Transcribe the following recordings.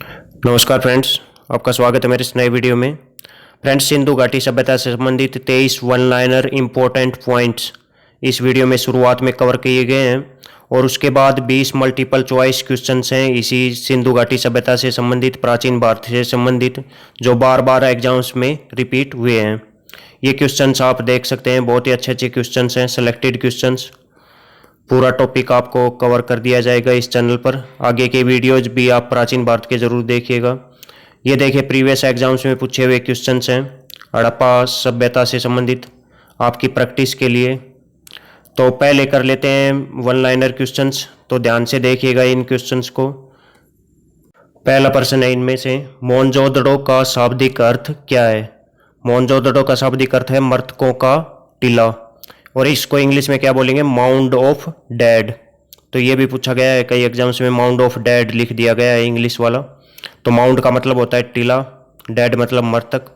नमस्कार फ्रेंड्स, आपका स्वागत है मेरे इस नए वीडियो में। फ्रेंड्स, सिंधु घाटी सभ्यता से संबंधित 23 वन लाइनर इम्पोर्टेंट पॉइंट्स इस वीडियो में शुरुआत में कवर किए गए हैं और उसके बाद 20 मल्टीपल चॉइस क्वेश्चंस हैं इसी सिंधु घाटी सभ्यता से संबंधित, प्राचीन भारत से संबंधित, जो बार बार एग्जाम्स में रिपीट हुए हैं। ये क्वेश्चंस आप देख सकते हैं, बहुत ही अच्छे अच्छे क्वेश्चंस हैं, सेलेक्टेड क्वेश्चंस। पूरा टॉपिक आपको कवर कर दिया जाएगा इस चैनल पर। आगे के वीडियोज भी आप प्राचीन भारत के ज़रूर देखिएगा। ये देखिए, प्रीवियस एग्जाम्स में पूछे हुए क्वेश्चंस हैं हड़प्पा सभ्यता से संबंधित, आपकी प्रैक्टिस के लिए। तो पहले कर लेते हैं वन लाइनर क्वेश्चंस, तो ध्यान से देखिएगा इन क्वेश्चंस को। पहला प्रश्न है इनमें से, मोहनजोदड़ो का शाब्दिक अर्थ क्या है? मोहनजोदड़ो का शाब्दिक अर्थ है मृतकों का टीला, और इसको इंग्लिश में क्या बोलेंगे? Mound of dead. तो ये भी पूछा गया है कई एग्जाम्स में, माउंड ऑफ डेड लिख दिया गया है इंग्लिश वाला। तो माउंड का मतलब होता है टीला, डेड मतलब मृतक।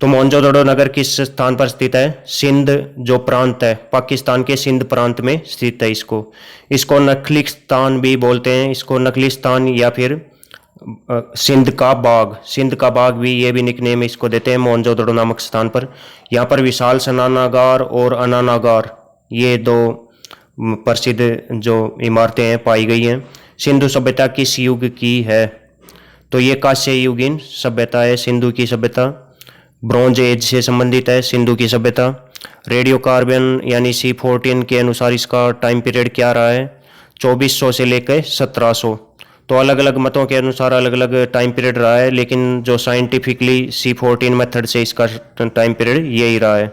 तो मोहनजोदड़ो नगर किस स्थान पर स्थित है? सिंध जो प्रांत है, पाकिस्तान के सिंध प्रांत में स्थित है। इसको नखलिस्तान भी बोलते हैं, इसको नखलिस्तान या फिर सिंध का बाग, सिंध का बाग भी, ये भी निकनेम इसको देते हैं मोहनजोदड़ो नामक स्थान पर। यहाँ पर विशाल स्नानागार और अनानागार, ये दो प्रसिद्ध जो इमारतें हैं पाई गई हैं। सिंधु सभ्यता किस युग की है? तो ये कांस्य युगीन सभ्यता है सिंधु की सभ्यता। ब्रॉन्ज एज से संबंधित है सिंधु की सभ्यता। रेडियो कार्बन यानी C14 के अनुसार इसका टाइम पीरियड क्या रहा है? 2400 से लेकर 1700। तो अलग अलग मतों के अनुसार अलग अलग टाइम पीरियड रहा है, लेकिन जो साइंटिफिकली C14 मेथड से इसका टाइम पीरियड यही रहा है,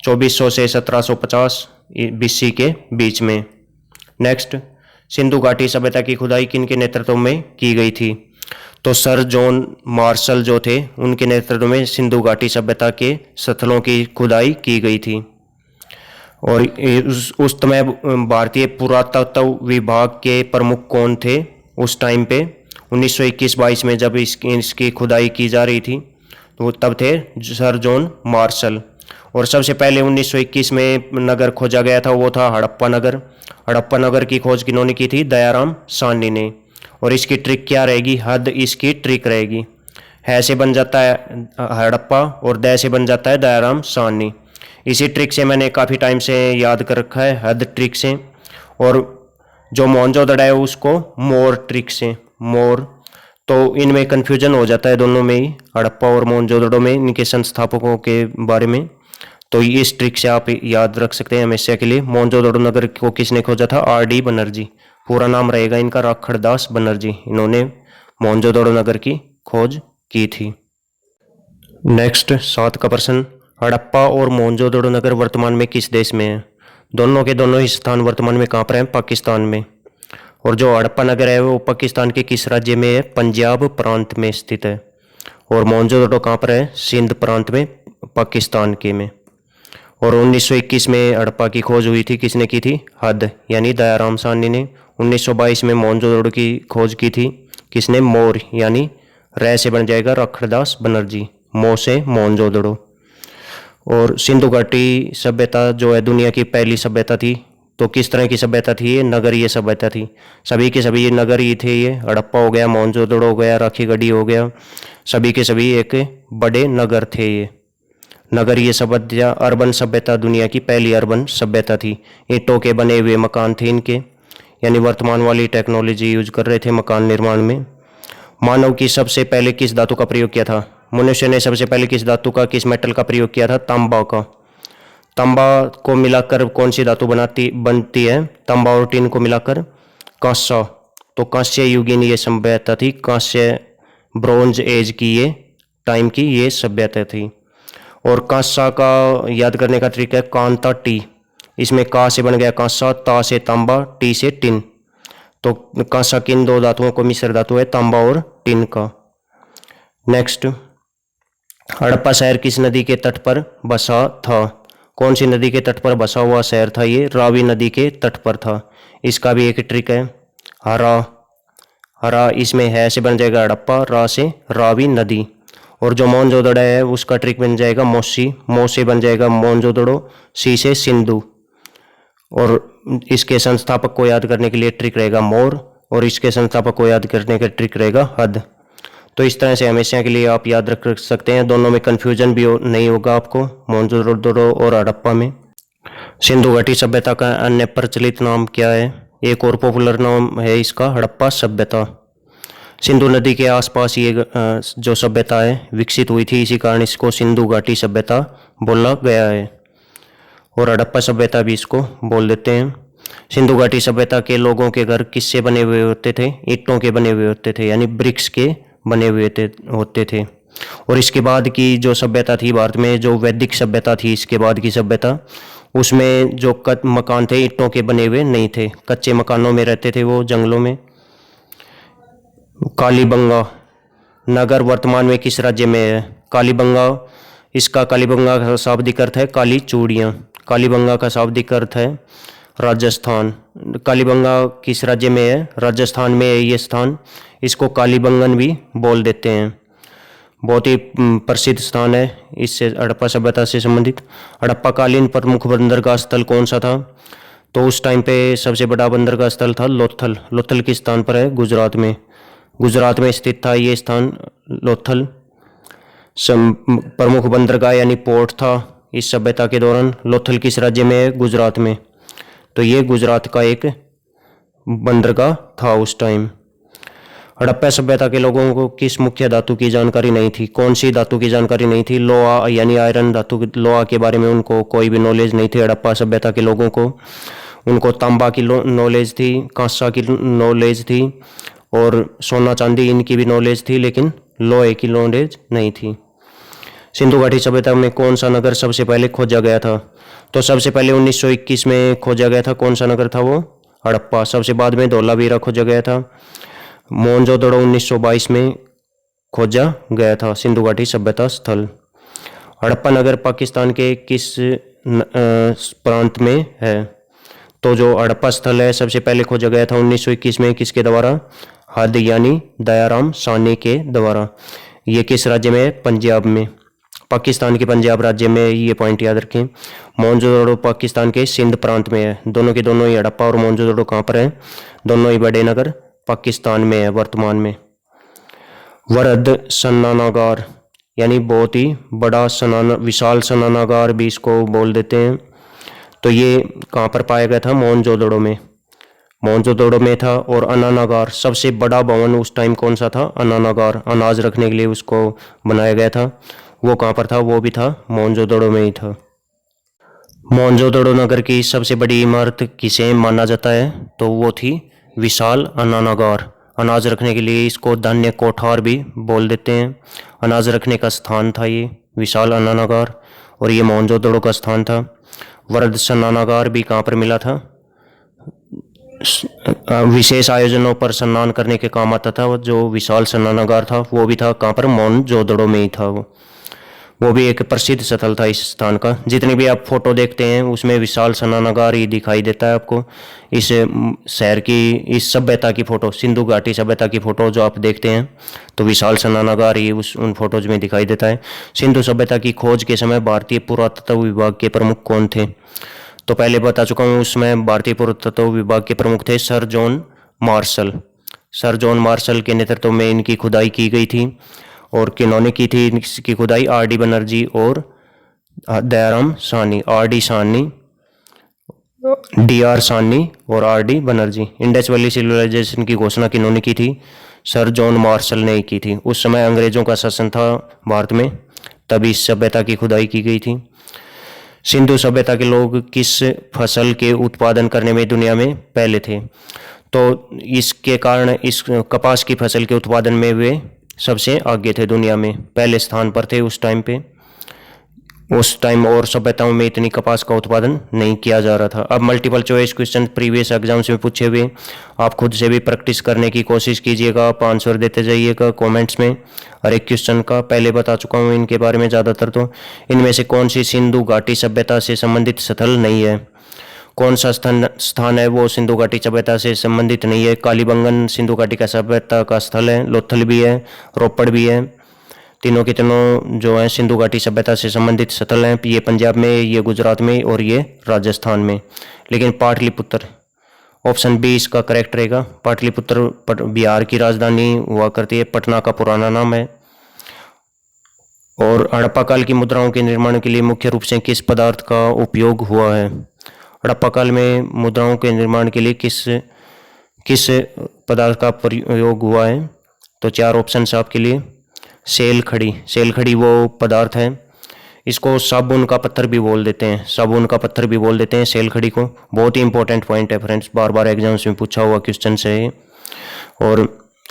2400 से 1750 BC के बीच में। नेक्स्ट, सिंधु घाटी सभ्यता की खुदाई किन के नेतृत्व में की गई थी? तो सर जॉन मार्शल जो थे, उनके नेतृत्व में सिंधु घाटी सभ्यता के स्थलों की खुदाई की गई थी। और उस समय भारतीय पुरातत्व विभाग के प्रमुख कौन थे उस टाइम पे? 1921-22 में जब इसकी खुदाई की जा रही थी, तो तब थे सर जॉन मार्शल। और सबसे पहले 1921 में नगर खोजा गया था, वो था हड़प्पा नगर। हड़प्पा नगर की खोज किन्होंने की थी? दयाराम साहनी ने। और इसकी ट्रिक क्या रहेगी? हद इसकी ट्रिक रहेगी। है से बन जाता है हड़प्पा और द से बन जाता है दयाराम साहनी। इसी ट्रिक से मैंने काफ़ी टाइम से याद कर रखा है, हद ट्रिक से। और जो मोहनजोदड़ो है उसको मोर ट्रिक से, मोर। तो इनमें कन्फ्यूजन हो जाता है दोनों में ही, हड़प्पा और मोहनजोदड़ो में, इनके संस्थापकों के बारे में। तो इस ट्रिक से आप याद रख सकते हैं हमेशा के लिए। मोहनजोदड़ो नगर को किसने खोजा था? R.D. बनर्जी। पूरा नाम रहेगा इनका राखड़दास बनर्जी। इन्होंने मोहनजोदड़ो नगर की खोज की थी। नेक्स्ट, 7 का प्रश्न, हड़प्पा और मोहनजोदड़ो नगर वर्तमान में किस देश में है? दोनों के दोनों ही स्थान वर्तमान में कहाँ पर हैं? पाकिस्तान में। और जो हड़प्पा नगर है वो पाकिस्तान के किस राज्य में है? पंजाब प्रांत में स्थित है। और मोहनजोदड़ो कहाँ पर है? सिंध प्रांत में, पाकिस्तान के में। और 1921 में हड़प्पा की खोज हुई थी, किसने की थी? हद यानी दयाराम साहनी ने। 1922 में मोहनजोदड़ो की खोज की थी, किसने? मोर यानी रै से बन जाएगा राखड़दास बनर्जी, मो से मोहनजोदड़ो। और सिंधु घाटी सभ्यता जो है दुनिया की पहली सभ्यता थी। तो किस तरह की सभ्यता थी ये? नगरीय सभ्यता थी। सभी के सभी ये नगरीय थे। ये हड़प्पा हो गया, मोहनजोदड़ो हो गया, राखीगढ़ी हो गया, सभी के सभी एक बड़े नगर थे। ये नगरीय सभ्यता, अर्बन सभ्यता, दुनिया की पहली अर्बन सभ्यता थी। ईंटों के बने हुए मकान थे इनके, यानी वर्तमान वाली टेक्नोलॉजी यूज कर रहे थे मकान निर्माण में। मानव की सबसे पहले किस धातु का प्रयोग किया था? मनुष्य ने सबसे पहले किस धातु का, किस मेटल का प्रयोग किया था? तांबा का। तांबा को मिलाकर कौन सी धातु बनती है? तांबा और टिन को मिलाकर कांसा। तो कांस्य युगीन ये सभ्यता थी, कांस्य ब्रोंज एज की ये टाइम की ये सभ्यता थी। और कांसा का याद करने का ट्रिक है कांता टी। इसमें का से बन गया कांसा, ता से तांबा, टी से टिन। तो कांसा किन दो धातुओं को मिश्र धातु है? तांबा और टिन का। नेक्स्ट, हड़प्पा शहर किस नदी के तट पर बसा था? कौन सी नदी के तट पर बसा हुआ शहर था ये? रावी नदी के तट पर था। इसका भी एक ट्रिक है, हरा। हरा इसमें है से बन जाएगा हड़प्पा, रा से रावी नदी। और जो मोहनजोदड़ो है उसका ट्रिक बन जाएगा मोसी, मो से बन जाएगा मोहनजोदड़ो, सी से सिंधु। और इसके संस्थापक को याद करने के लिए ट्रिक रहेगा मोर, और इसके संस्थापक को याद करने का ट्रिक रहेगा हद। तो इस तरह से हमेशा के लिए आप याद रख सकते हैं, दोनों में कन्फ्यूजन भी नहीं होगा आपको, मोहनजोदड़ो और हड़प्पा में। सिंधु घाटी सभ्यता का अन्य प्रचलित नाम क्या है? एक और पॉपुलर नाम है इसका हड़प्पा सभ्यता। सिंधु नदी के आसपास ये जो सभ्यता है विकसित हुई थी, इसी कारण इसको सिंधु घाटी सभ्यता बोला गया है, और हड़प्पा सभ्यता भी इसको बोल देते हैं। सिंधु घाटी सभ्यता के लोगों के घर किससे बने हुए होते थे? ईंटों के बने हुए होते थे, यानी ब्रिक्स के बने हुए होते थे। और इसके बाद की जो सभ्यता थी भारत में, जो वैदिक सभ्यता थी, इसके बाद की सभ्यता, उसमें जो मकान थे ईंटों के बने हुए नहीं थे, कच्चे मकानों में रहते थे वो, जंगलों में। कालीबंगा नगर वर्तमान में किस राज्य में है? कालीबंगा, इसका कालीबंगा का शाब्दिक अर्थ है काली चूड़ियाँ। कालीबंगा का शाब्दिक अर्थ है राजस्थान। कालीबंगा किस राज्य में है? राजस्थान में है ये स्थान। इसको कालीबंगन भी बोल देते हैं। बहुत ही प्रसिद्ध स्थान है इससे, हड़प्पा सभ्यता से संबंधित। हड़प्पाकालीन प्रमुख बंदरगाह स्थल कौन सा था? तो उस टाइम पे सबसे बड़ा बंदरगाह स्थल था लोथल। लोथल किस स्थान पर है? गुजरात में। गुजरात में स्थित था ये स्थान लोथल। प्रमुख बंदरगाह यानी पोर्ट था इस सभ्यता के दौरान। लोथल किस राज्य में है? गुजरात में। तो ये गुजरात का एक बंदरगाह था उस टाइम। हड़प्पा सभ्यता के लोगों को किस मुख्य धातु की जानकारी नहीं थी? कौन सी धातु की जानकारी नहीं थी? लोहा यानी आयरन धातु, लोहा के बारे में उनको कोई भी नॉलेज नहीं थी हड़प्पा सभ्यता के लोगों को। उनको तांबा की नॉलेज थी, कांसा की नॉलेज थी, और सोना चांदी इनकी भी नॉलेज थी, लेकिन लोहे की नॉलेज नहीं थी। सिंधु घाटी सभ्यता में कौन सा नगर सबसे पहले खोजा गया था? तो सबसे पहले 1921 में खोजा गया था। कौन सा नगर था वो? हड़प्पा। सबसे बाद में धौलावीरा खोजा गया था। मोहनजोदड़ो 1922 में खोजा गया था सिंधु घाटी सभ्यता स्थल। हड़प्पा नगर पाकिस्तान के किस प्रांत में है? तो जो हड़प्पा स्थल है सबसे पहले खोजा गया था 1921 में, किसके द्वारा? हद यानी दयाराम साहनी के द्वारा। ये किस राज्य में है? पंजाब में। पाकिस्तान के पंजाब राज्य में, ये पॉइंट याद रखें। मोहनजोदड़ो पाकिस्तान के सिंध प्रांत में है। दोनों के दोनों ही, हड़प्पा और मोहनजोदड़ो कहाँ पर है? दोनों ही बड़े नगर पाकिस्तान में है वर्तमान में। वरद स्नानागार यानी बहुत ही बड़ा विशाल स्नानागार भी इसको बोल देते हैं। तो ये कहाँ पर पाया गया था? मोहनजोदड़ो में। मोहनजोदड़ो में था। और अनानागार, सबसे बड़ा भवन उस टाइम कौन सा था? अनानागार, अनाज रखने के लिए उसको बनाया गया था। वो कहाँ पर था? वो भी था मोहनजोदड़ो में ही था। मोहनजोदड़ो नगर की सबसे बड़ी इमारत किसे माना जाता है? तो वो थी विशाल अनानागार। अनाज रखने के लिए इसको धान्य कोठार भी बोल देते हैं। अनाज रखने का स्थान था ये विशाल अनानागार, और ये मोहनजोदड़ो का स्थान था। वरद स्नानागार भी कहाँ पर मिला था? विशेष आयोजनों पर स्नान करने के काम आता था। जो विशाल स्नानागार था वो भी था कहाँ पर? मोहनजोदड़ो में ही था वो भी एक प्रसिद्ध स्थल था इस स्थान का। जितनी भी आप फोटो देखते हैं उसमें विशाल स्नानागार ही दिखाई देता है आपको। इस शहर की, इस सभ्यता की फोटो, सिंधु घाटी सभ्यता की फोटो जो आप देखते हैं तो विशाल स्नानागार ही उन फोटोज में दिखाई देता है। सिंधु सभ्यता की खोज के समय भारतीय पुरातत्व विभाग के प्रमुख कौन थे? तो पहले बता चुका हूँ, उसमें भारतीय पुरातत्व विभाग के प्रमुख थे sir John Marshall. Sir John Marshall के नेतृत्व में इनकी खुदाई की गई थी। और किन्होंने की थी इसकी खुदाई? आर.डी. बनर्जी और दयाराम साहनी। आर.डी. साहनी, डी.आर. साहनी और R D. Banerjee. Indus valley civilisation की घोषणा किन्होंने की थी? सर जॉन मार्शल ने की थी। उस समय अंग्रेजों का शासन था भारत में, तभी इस सभ्यता की खुदाई की गई थी। सिंधु सभ्यता के लोग किस फसल के उत्पादन करने में दुनिया में पहले थे? तो इसके कारण इस कपास की फसल के उत्पादन में वे सबसे आगे थे, दुनिया में पहले स्थान पर थे उस टाइम पे। उस टाइम और सभ्यताओं में इतनी कपास का उत्पादन नहीं किया जा रहा था। अब multiple choice question previous exams में पूछे हुए, आप खुद से भी प्रैक्टिस करने की कोशिश कीजिएगा। आप आंसर देते जाइएगा कमेंट्स में हर एक क्वेश्चन का। पहले बता चुका हूँ इनके बारे में ज़्यादातर। तो इनमें से कौन सी सिंधु घाटी सभ्यता से संबंधित स्थल नहीं है? कौन सा स्थान है वो सिंधु घाटी सभ्यता से संबंधित नहीं है? कालीबंगन सिंधु घाटी का सभ्यता का स्थल है। लोथल भी है, रोपड़ भी है। तीनों के तीनों जो है सिंधु घाटी सभ्यता से संबंधित स्थल हैं। ये पंजाब में, ये गुजरात में और ये राजस्थान में। लेकिन पाटलिपुत्र ऑप्शन बी इसका करेक्ट रहेगा। पाटलिपुत्र बिहार की राजधानी हुआ करती है, पटना का पुराना नाम है। और हड़प्पा काल की मुद्राओं के निर्माण के लिए मुख्य रूप से किस पदार्थ का उपयोग हुआ है? हड़प्पा काल में मुद्राओं के निर्माण के लिए किस पदार्थ का प्रयोग हुआ है? तो 4 ऑप्शन आपके लिए। सेल खड़ी वो पदार्थ है, इसको साबुन का पत्थर भी बोल देते हैं, सेल खड़ी को। बहुत ही इंपॉर्टेंट पॉइंट है फ्रेंड्स, बार बार एग्जाम्स में पूछा हुआ क्वेश्चन है। और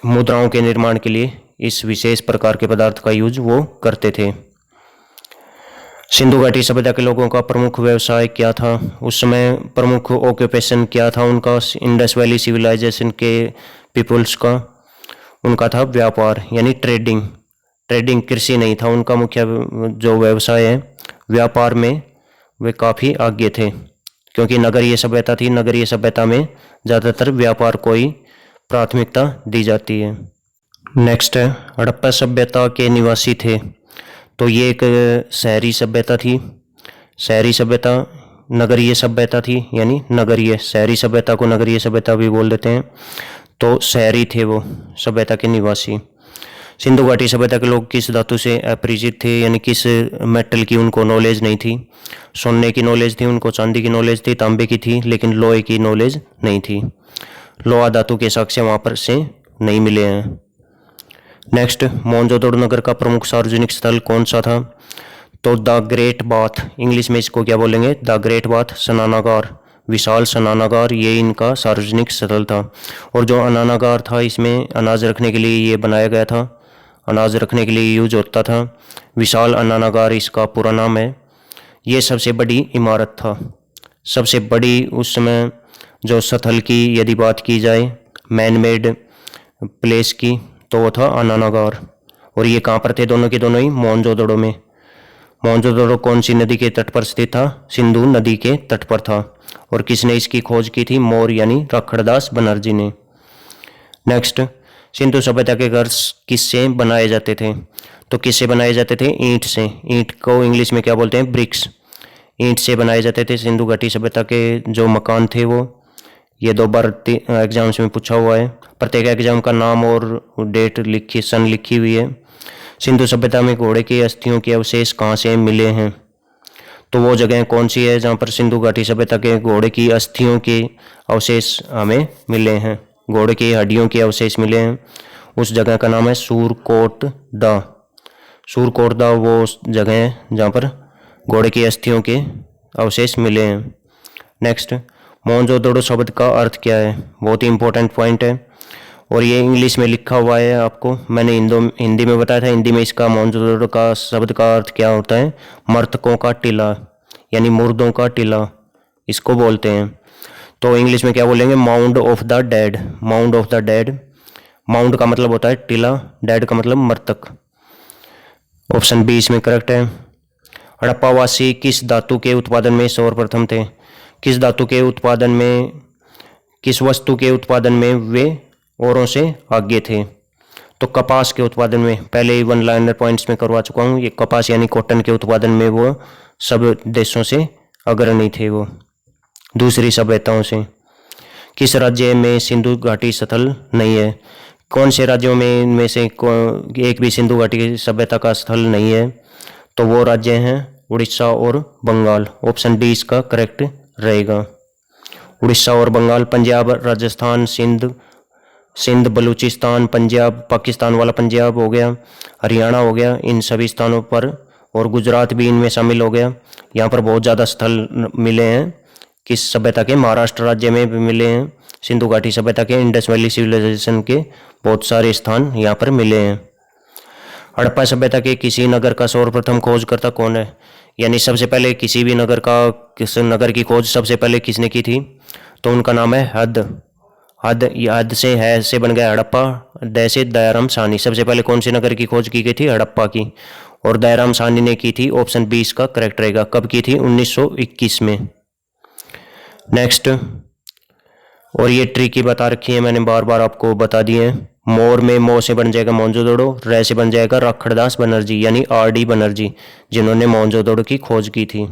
मुद्राओं के निर्माण के लिए इस विशेष प्रकार के पदार्थ का यूज वो करते थे। सिंधु घाटी सभ्यता के लोगों का प्रमुख व्यवसाय क्या था? उस समय प्रमुख ऑक्यूपेशन क्या था उनका? इंडस वैली सिविलाइजेशन के पीपल्स का, उनका था व्यापार यानी ट्रेडिंग। कृषि नहीं था उनका मुख्य जो व्यवसाय है। व्यापार में वे काफ़ी आगे थे, क्योंकि नगरीय सभ्यता थी। नगरीय सभ्यता में ज़्यादातर व्यापार को ही प्राथमिकता दी जाती है। नेक्स्ट है, हड़प्पा सभ्यता के निवासी थे, तो ये एक शहरी सभ्यता थी। शहरी सभ्यता नगरीय सभ्यता थी, यानी नगरीय शहरी सभ्यता को नगरीय सभ्यता भी बोल देते हैं। तो शहरी थे वो सभ्यता के निवासी। सिंधु घाटी सभ्यता के लोग किस धातु से अपरिचित थे, यानी किस मेटल की उनको नॉलेज नहीं थी? सोने की नॉलेज थी उनको, चांदी की नॉलेज थी, तांबे की थी, लेकिन लोहे की नॉलेज नहीं थी। लोहा धातु के साक्ष्य वहाँ पर से नहीं मिले हैं। नेक्स्ट, मोहनजोदड़ो नगर का प्रमुख सार्वजनिक स्थल कौन सा था? तो द ग्रेट बाथ, इंग्लिश में इसको क्या बोलेंगे? द ग्रेट बाथ, स्नानागार, विशाल स्नानागार, ये इनका सार्वजनिक स्थल था। और जो स्नानागार था, इसमें अनाज रखने के लिए ये बनाया गया था, अनाज रखने के लिए यूज होता था। विशाल स्नानागार इसका पूरा नाम है। ये सबसे बड़ी इमारत था, सबसे बड़ी उस समय जो स्थल की यदि बात की जाए, मैन मेड प्लेस की, तो वो था स्नानागार। और ये कहाँ पर थे? दोनों के दोनों ही मोहनजोदड़ो में। मोहनजोदड़ो कौन सी नदी के तट पर स्थित था? सिंधु नदी के तट पर था। और किसने इसकी खोज की थी? मोर यानी रखड़दास बनर्जी ने। नेक्स्ट, सिंधु सभ्यता के घर किससे बनाए जाते थे? तो किससे बनाए जाते थे? ईंट से। ईंट को इंग्लिश में क्या बोलते हैं? ब्रिक्स। ईंट से बनाए जाते थे सिंधु घाटी सभ्यता के जो मकान थे वो। ये 2 बार एग्जाम्स में पूछा हुआ है। प्रत्येक एग्जाम का नाम और डेट लिखी, सन लिखी हुई है। सिंधु सभ्यता में घोड़े की अस्थियों के अवशेष कहाँ से मिले हैं? तो वो जगह कौन सी है जहाँ पर सिंधु घाटी सभ्यता के घोड़े की अस्थियों के अवशेष हमें मिले हैं, घोड़े की हड्डियों के अवशेष मिले हैं? उस जगह का नाम है सूरकोट-दा। सूरकोट-दा वो जगह है जहाँ पर घोड़े की अस्थियों के अवशेष मिले हैं। नेक्स्ट, मोहनजोदड़ो शब्द का अर्थ क्या है? बहुत ही इंपॉर्टेंट पॉइंट है, और ये इंग्लिश में लिखा हुआ है आपको। मैंने हिंदी में बताया था। हिंदी में इसका मोहनजोदड़ो का शब्द का अर्थ क्या होता है? मृतकों का टीला, यानी मुर्दों का टीला इसको बोलते हैं। तो इंग्लिश में क्या बोलेंगे? Mound of the dead. Mound of the dead, mound का मतलब होता है टीला, डेड का मतलब मृतक। ऑप्शन बी इसमें करेक्ट है। हड़प्पावासी किस धातु के उत्पादन में सर्वप्रथम थे? किस धातु के उत्पादन में, किस वस्तु के उत्पादन में वे औरों से आगे थे? तो कपास के उत्पादन में, पहले ही 1 लाइनर पॉइंट्स में करवा चुका हूँ। ये कपास यानी कॉटन के उत्पादन में वो सब देशों से अग्रणी थे, वो दूसरी सभ्यताओं से। किस राज्य में सिंधु घाटी स्थल नहीं है? कौन से राज्यों में इनमें से एक भी सिंधु घाटी सभ्यता का स्थल नहीं है? तो वो राज्य हैं उड़ीसा और बंगाल। ऑप्शन डी इसका करेक्ट रहेगा। उड़ीसा और बंगाल, पंजाब, राजस्थान, सिंध, बलूचिस्तान, पंजाब, पाकिस्तान वाला पंजाब हो गया, हरियाणा हो गया, इन सभी स्थानों पर, और गुजरात भी इनमें शामिल हो गया। यहाँ पर बहुत ज़्यादा स्थल मिले हैं। किस सभ्यता के? महाराष्ट्र राज्य में भी मिले हैं। सिंधु घाटी सभ्यता के, इंडस वैली सिविलाइजेशन के बहुत सारे स्थान यहाँ पर मिले हैं। हड़प्पा सभ्यता के किसी नगर का सर्वप्रथम खोजकर्ता कौन है? यानी सबसे पहले किसी भी नगर का, किस नगर की खोज सबसे पहले किसने की थी? तो उनका नाम है हद। हद से है से बन गया हड़प्पा, द से दयाराम साहनी। सबसे पहले कौन से नगर की खोज की गई थी? हड़प्पा की, और दयाराम साहनी ने की थी। ऑप्शन बी इसका करेक्ट रहेगा। कब की थी? 1921 में। नेक्स्ट, और ये ट्रिक बता रखी है मैंने, बार बार आपको बता दी है। मोर में मो से बन जाएगा मोहनजोदड़ो, रे से बन जाएगा रखड़दास बनर्जी यानी RD बनर्जी, जिन्होंने मोहनजोदड़ो की खोज की थी।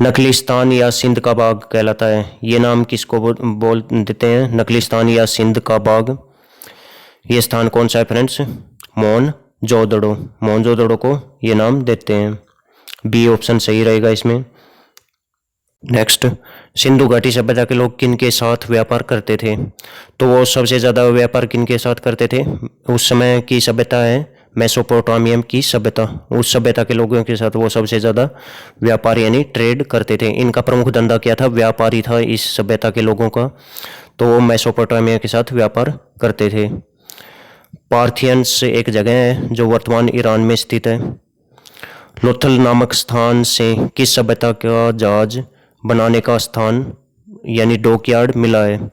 नकलिस्तान या सिंध का बाग कहलाता है। ये नाम किसको बोल देते हैं? नकलिस्तान या सिंध का बाग। ये स्थान कौन सा है फ्रेंड्स? मोहनजोदड़ो। मोहनजोदड़ो को ये नाम देते हैं। बी ऑप्शन सही रहेगा इसमें। नेक्स्ट, सिंधु घाटी सभ्यता के लोग किन के साथ व्यापार करते थे? तो वो सबसे ज़्यादा व्यापार किन के साथ करते थे? उस समय की सभ्यता है मेसोपोटामियम की सभ्यता। उस सभ्यता के लोगों के साथ वो सबसे ज़्यादा व्यापार यानी ट्रेड करते थे। इनका प्रमुख धंधा क्या था? व्यापारी था इस सभ्यता के लोगों का। तो वो मेसोपोटामिया के साथ व्यापार करते थे। पार्थियंस एक जगह है जो वर्तमान ईरान में स्थित है। लोथल नामक स्थान से किस सभ्यता का जहाज बनाने का स्थान यानी डॉकयार्ड मिला है?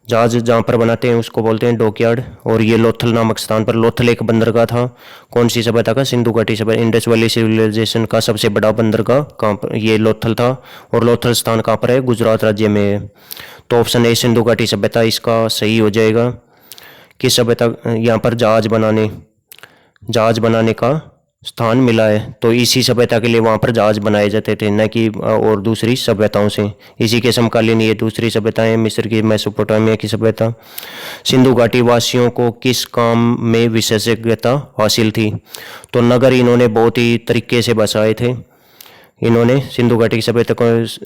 जहाज जहाँ पर बनाते हैं उसको बोलते हैं डॉकयार्ड। और ये लोथल नामक स्थान पर, लोथल एक बंदरगाह था कौन सी सभ्यता का? सिंधु घाटी सभ्यता। इंडस वैली सिविलाइजेशन का सबसे बड़ा बंदरगाह कहाँ पर? ये लोथल था। और लोथल स्थान कहाँ पर है? गुजरात राज्य में है। तो ऑप्शन ए सिंधु घाटी सभ्यता इसका सही हो जाएगा। किस सभ्यता यहाँ पर जहाज बनाने का स्थान मिला है? तो इसी सभ्यता के लिए वहाँ पर जहाज बनाए जाते थे, न कि और दूसरी सभ्यताओं से। इसी के समकालीन ये दूसरी सभ्यताएं, मिस्र की, मेसोपोटामिया की सभ्यता। सिंधु घाटी वासियों को किस काम में विशेषज्ञता हासिल थी? तो नगर इन्होंने बहुत ही तरीके से बसाए थे। इन्होंने सिंधु घाटी की सभ्यता को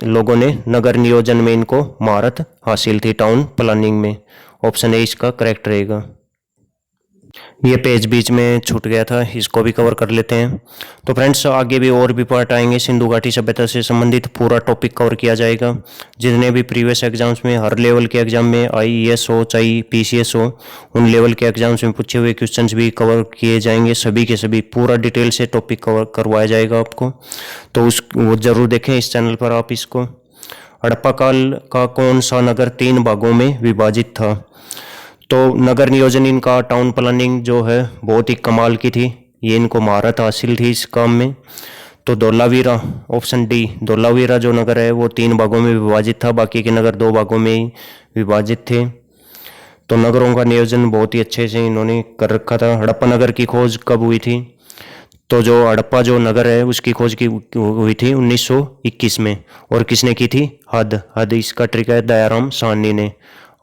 लोगों ने नगर नियोजन में इनको महारत हासिल थी, टाउन प्लानिंग में। ऑप्शन ए इसका करेक्ट रहेगा। ये पेज बीच में छूट गया था, इसको भी कवर कर लेते हैं। तो फ्रेंड्स आगे भी और भी पार्ट आएंगे। सिंधु घाटी सभ्यता से संबंधित पूरा टॉपिक कवर किया जाएगा। जितने भी प्रीवियस एग्जाम्स में, हर लेवल के एग्जाम में, IAS हो चाहे PCS हो, उन लेवल के एग्जाम्स में पूछे हुए क्वेश्चंस भी कवर किए जाएंगे। सभी के सभी पूरा डिटेल से टॉपिक कवर करवाया जाएगा आपको। तो वो जरूर देखें इस चैनल पर आप इसको। हड़प्पा काल का कौन सा नगर 3 भागों में विभाजित था? तो नगर नियोजन इनका, टाउन प्लानिंग जो है बहुत ही कमाल की थी। ये इनको महारत हासिल थी इस काम में। तो धोलावीरा, ऑप्शन डी, धोलावीरा जो नगर है वो 3 भागों में विभाजित था। बाकी के नगर 2 भागों में ही विभाजित थे। तो नगरों का नियोजन बहुत ही अच्छे से इन्होंने कर रखा था। हड़प्पा नगर की खोज कब हुई थी? तो जो हड़प्पा जो नगर है उसकी खोज की हुई थी 1921 में। और किसने की थी? हद इसका ट्रिक है दयाराम साहनी ने।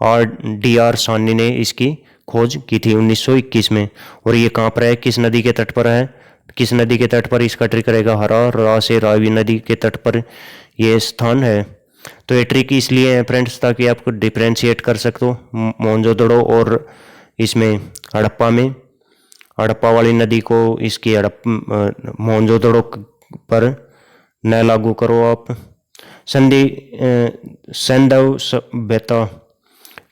DR साहनी ने इसकी खोज की थी 1921 में। और ये कहाँ पर है? किस नदी के तट पर है? किस नदी के तट पर इसका ट्रिक रहेगा? रा से रावी नदी के तट पर ये स्थान है। तो ये ट्रिक इसलिए है फ्रेंड्स ताकि आप डिफ्रेंशिएट कर सकते हो मोहनजोदड़ो और इसमें हड़प्पा में। हड़प्पा वाली नदी को इसकी मोहनजोदड़ो पर न लागू करो आप। सैंधव सभ्यता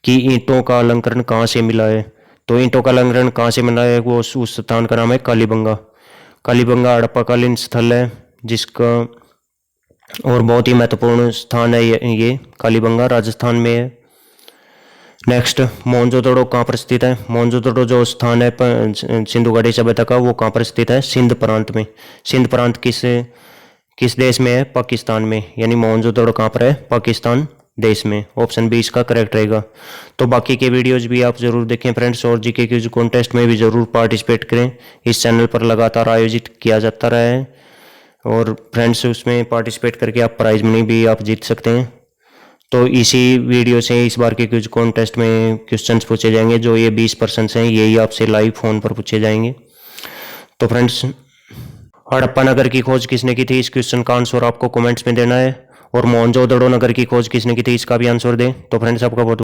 कि ईंटों का अलंकरण कहाँ से मिला है? तो ईंटों का अलंकरण कहाँ से मिला है? वो उस स्थान का नाम है कालीबंगा। कालीबंगा हड़प्पाकालीन स्थल है जिसका, और बहुत ही महत्वपूर्ण स्थान है ये कालीबंगा, राजस्थान में है। नेक्स्ट, मोहनजोदड़ो कहाँ पर स्थित है? मोहनजोदड़ो जो स्थान है सिंधु घाटी सभ्यता का, वो कहाँ पर स्थित है? सिंध प्रांत में। सिंध प्रांत किस देश में है? पाकिस्तान में। यानी मोहनजोदड़ो कहाँ पर है? पाकिस्तान देश में। ऑप्शन बी इसका करेक्ट रहेगा। तो बाकी के वीडियोज भी आप जरूर देखें फ्रेंड्स, और जीके क्विज कॉन्टेस्ट में भी जरूर पार्टिसिपेट करें। इस चैनल पर लगातार आयोजित किया जाता रहा है, और फ्रेंड्स उसमें पार्टिसिपेट करके आप प्राइज मनी भी आप जीत सकते हैं। तो इसी वीडियो से इस बार के क्विज कॉन्टेस्ट में क्वेश्चंस पूछे जाएंगे। जो ये 20% हैं यही आपसे लाइव फोन पर पूछे जाएंगे। तो फ्रेंड्स, हड़प्पा नगर की खोज किसने की थी? इस क्वेश्चन का आंसर आपको कमेंट्स में देना है। और मोहनजोदड़ो नगर की खोज किसने की थी? इसका भी आंसर दें। तो फ्रेंड्स आपका बहुत